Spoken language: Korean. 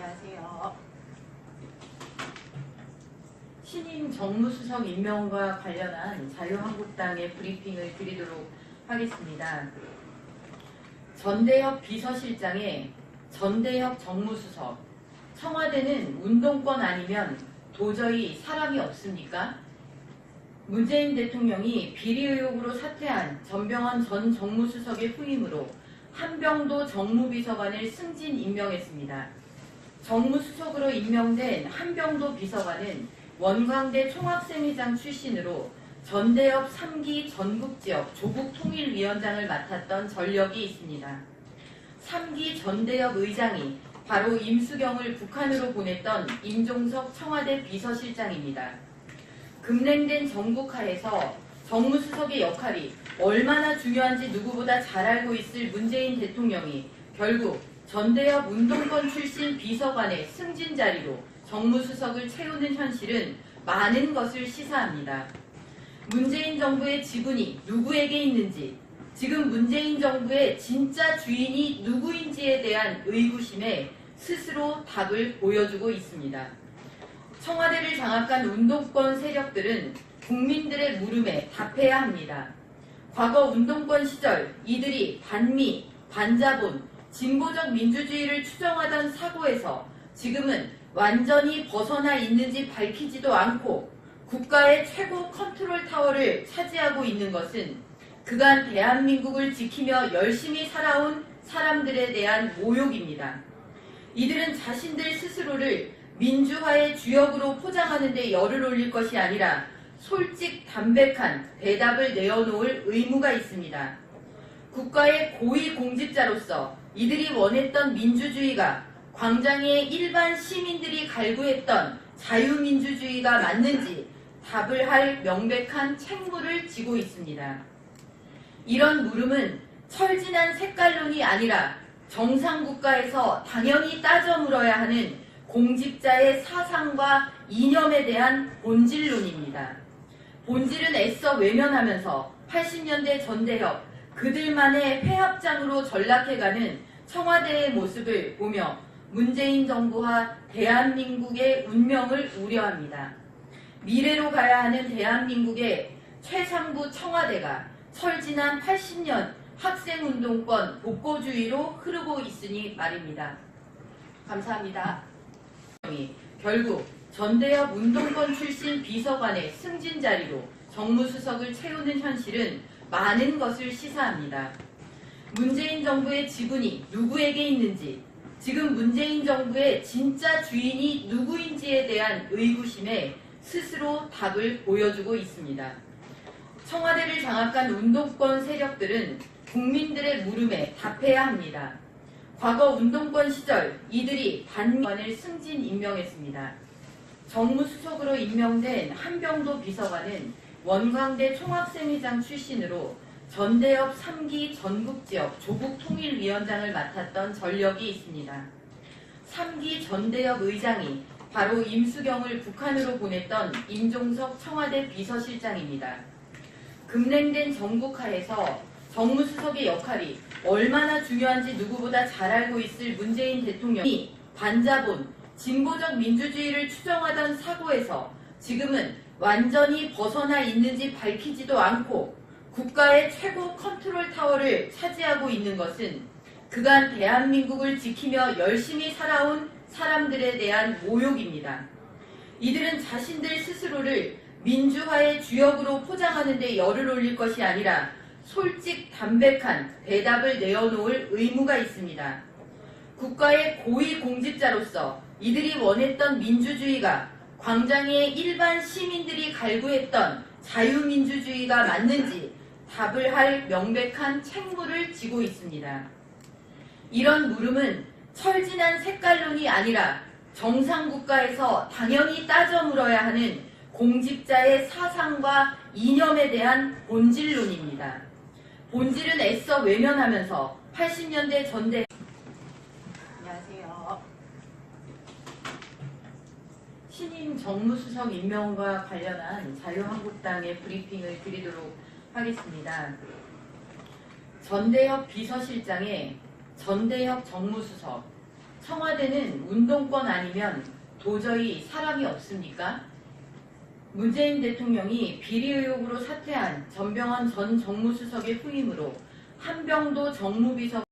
안녕하세요. 신임 정무수석 임명과 관련한 자유한국당의 브리핑을 드리도록 하겠습니다. 전대협 비서실장에 전대협 정무수석, 청와대는 운동권 아니면 도저히 사람이 없습니까? 문재인 대통령이 비리 의혹으로 사퇴한 전병헌 전 정무수석의 후임으로 한병도 정무비서관을 승진 임명했습니다. 정무수석으로 임명된 한병도 비서관은 원광대 총학생회장 출신으로 전대협 3기 전국지역 조국통일위원장을 맡았던 전력이 있습니다. 3기 전대협 의장이 바로 임수경을 북한으로 보냈던 임종석 청와대 비서실장입니다. 급냉된 정국하에서 정무수석의 역할이 얼마나 중요한지 누구보다 잘 알고 있을 문재인 대통령이 결국 전대협 운동권 출신 비서관의 승진 자리로 정무수석을 채우는 현실은 많은 것을 시사합니다. 문재인 정부의 지분이 누구에게 있는지, 지금 문재인 정부의 진짜 주인이 누구인지에 대한 의구심에 스스로 답을 보여주고 있습니다. 청와대를 장악한 운동권 세력들은 국민들의 물음에 답해야 합니다. 과거 운동권 시절 이들이 반미, 반자본, 진보적 민주주의를 추정하던 사고에서 지금은 완전히 벗어나 있는지 밝히지도 않고 국가의 최고 컨트롤 타워를 차지하고 있는 것은 그간 대한민국을 지키며 열심히 살아온 사람들에 대한 모욕입니다. 이들은 자신들 스스로를 민주화의 주역으로 포장하는 데 열을 올릴 것이 아니라 솔직 담백한 대답을 내어놓을 의무가 있습니다. 국가의 고위공직자로서 이들이 원했던 민주주의가 광장의 일반 시민들이 갈구했던 자유민주주의가 맞는지 답을 할 명백한 책무를 지고 있습니다. 이런 물음은 철진한 색깔론이 아니라 정상국가에서 당연히 따져 물어야 하는 공직자의 사상과 이념에 대한 본질론입니다. 본질은 애써 외면하면서 80년대 전대협, 그들만의 폐합장으로 전락해가는 청와대의 모습을 보며 문재인 정부와 대한민국의 운명을 우려합니다. 미래로 가야 하는 대한민국의 최상부 청와대가 철진한 80년 학생운동권 복고주의로 흐르고 있으니 말입니다. 감사합니다. 결국 전대협 운동권 출신 비서관의 승진 자리로 정무수석을 채우는 현실은 많은 것을 시사합니다. 문재인 정부의 지분이 누구에게 있는지, 지금 문재인 정부의 진짜 주인이 누구인지에 대한 의구심에 스스로 답을 보여주고 있습니다. 청와대를 장악한 운동권 세력들은 국민들의 물음에 답해야 합니다. 과거 운동권 시절 이들이 반미관을 승진 임명했습니다. 정무수석으로 임명된 한병도 비서관은 원광대 총학생회장 출신으로 전대협 3기 전국지역 조국통일위원장을 맡았던 전력이 있습니다. 3기 전대협 의장이 바로 임수경을 북한으로 보냈던 임종석 청와대 비서실장입니다. 급냉된 정국하에서 정무수석의 역할이 얼마나 중요한지 누구보다 잘 알고 있을 문재인 대통령이 반자본, 진보적 민주주의를 추정하던 사고에서 지금은 완전히 벗어나 있는지 밝히지도 않고 국가의 최고 컨트롤 타워를 차지하고 있는 것은 그간 대한민국을 지키며 열심히 살아온 사람들에 대한 모욕입니다. 이들은 자신들 스스로를 민주화의 주역으로 포장하는 데 열을 올릴 것이 아니라 솔직 담백한 대답을 내어놓을 의무가 있습니다. 국가의 고위공직자로서 이들이 원했던 민주주의가 광장의 일반 시민들이 갈구했던 자유민주주의가 맞는지 답을 할 명백한 책무를 지고 있습니다. 이런 물음은 철진한 색깔론이 아니라 정상국가에서 당연히 따져 물어야 하는 공직자의 사상과 이념에 대한 본질론입니다. 본질은 애써 외면하면서 80년대 전대 안녕하세요. 신임 정무수석 임명과 관련한 자유한국당의 브리핑을 드리도록 하겠습니다. 전대협 비서실장에 전대협 정무수석, 청와대는 운동권 아니면 도저히 사람이 없습니까? 문재인 대통령이 비리 의혹으로 사퇴한 전병헌 전 정무수석의 후임으로 한병도 정무비서